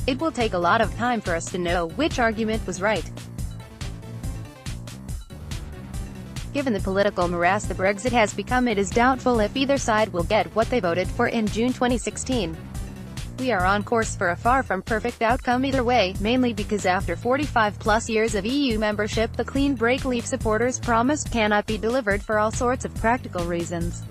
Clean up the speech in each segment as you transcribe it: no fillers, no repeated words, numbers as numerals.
It will take a lot of time for us to know which argument was right. Given the political morass the Brexit has become, it is doubtful if either side will get what they voted for in June 2016. We are on course for a far from perfect outcome either way, mainly because after 45-plus years of EU membership, the clean break Leave supporters promised cannot be delivered for all sorts of practical reasons.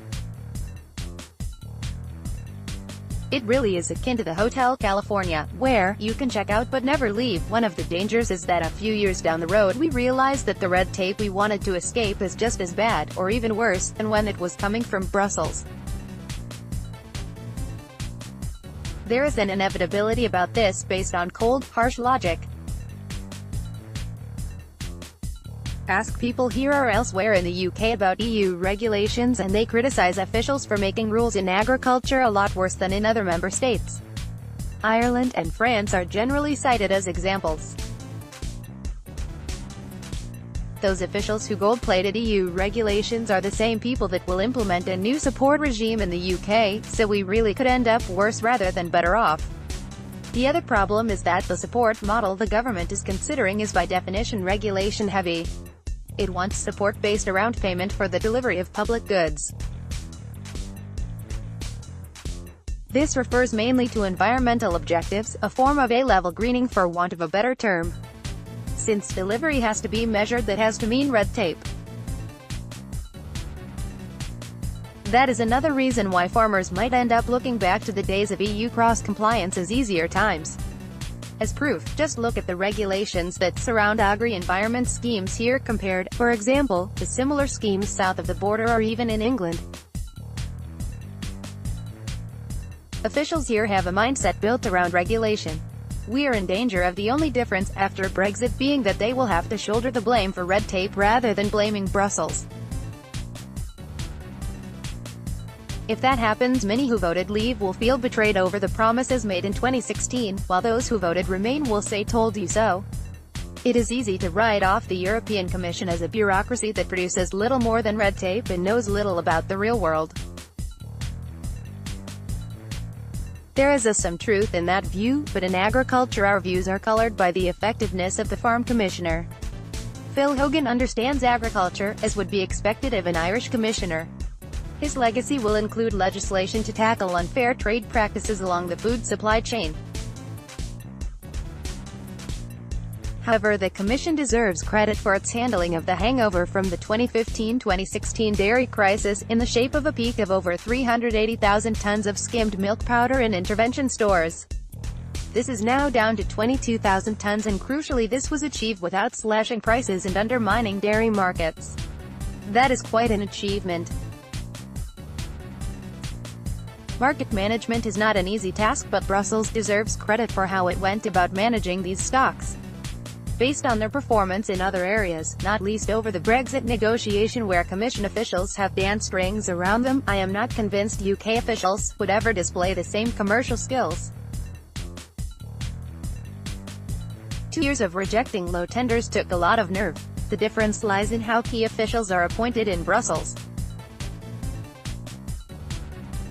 It really is akin to the Hotel California, where you can check out but never leave. One of the dangers is that a few years down the road we realize that the red tape we wanted to escape is just as bad, or even worse, than when it was coming from Brussels. There is an inevitability about this, based on cold, harsh logic. Ask people here or elsewhere in the UK about EU regulations and they criticize officials for making rules in agriculture a lot worse than in other member states. Ireland and France are generally cited as examples. Those officials who gold-plated EU regulations are the same people that will implement a new support regime in the UK, so we really could end up worse rather than better off. The other problem is that the support model the government is considering is by definition regulation-heavy. It wants support based around payment for the delivery of public goods. This refers mainly to environmental objectives, a form of A-level greening for want of a better term. Since delivery has to be measured, that has to mean red tape. That is another reason why farmers might end up looking back to the days of EU cross-compliance as easier times. As proof, just look at the regulations that surround agri-environment schemes here compared, for example, to similar schemes south of the border or even in England. Officials here have a mindset built around regulation. We are in danger of the only difference, after Brexit, being that they will have to shoulder the blame for red tape rather than blaming Brussels. If that happens, many who voted Leave will feel betrayed over the promises made in 2016, while those who voted Remain will say told you so. It is easy to write off the European Commission as a bureaucracy that produces little more than red tape and knows little about the real world. There is some truth in that view, but in agriculture our views are colored by the effectiveness of the Farm Commissioner. Phil Hogan understands agriculture, as would be expected of an Irish commissioner. His legacy will include legislation to tackle unfair trade practices along the food supply chain. However, the Commission deserves credit for its handling of the hangover from the 2015-2016 dairy crisis, in the shape of a peak of over 380,000 tons of skimmed milk powder in intervention stores. This is now down to 22,000 tons, and crucially this was achieved without slashing prices and undermining dairy markets. That is quite an achievement. Market management is not an easy task, but Brussels deserves credit for how it went about managing these stocks. Based on their performance in other areas, not least over the Brexit negotiation where Commission officials have danced rings around them, I am not convinced UK officials would ever display the same commercial skills. 2 years of rejecting low tenders took a lot of nerve. The difference lies in how key officials are appointed in Brussels.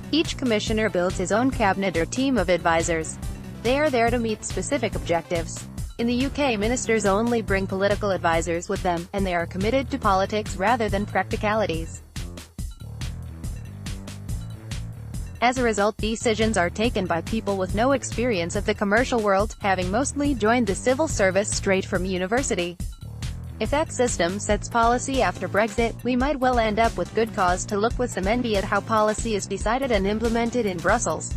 Each commissioner builds his own cabinet or team of advisors. They are there to meet specific objectives. In the UK, ministers only bring political advisors with them, and they are committed to politics rather than practicalities. As a result, decisions are taken by people with no experience of the commercial world, having mostly joined the civil service straight from university. If that system sets policy after Brexit, we might well end up with good cause to look with some envy at how policy is decided and implemented in Brussels.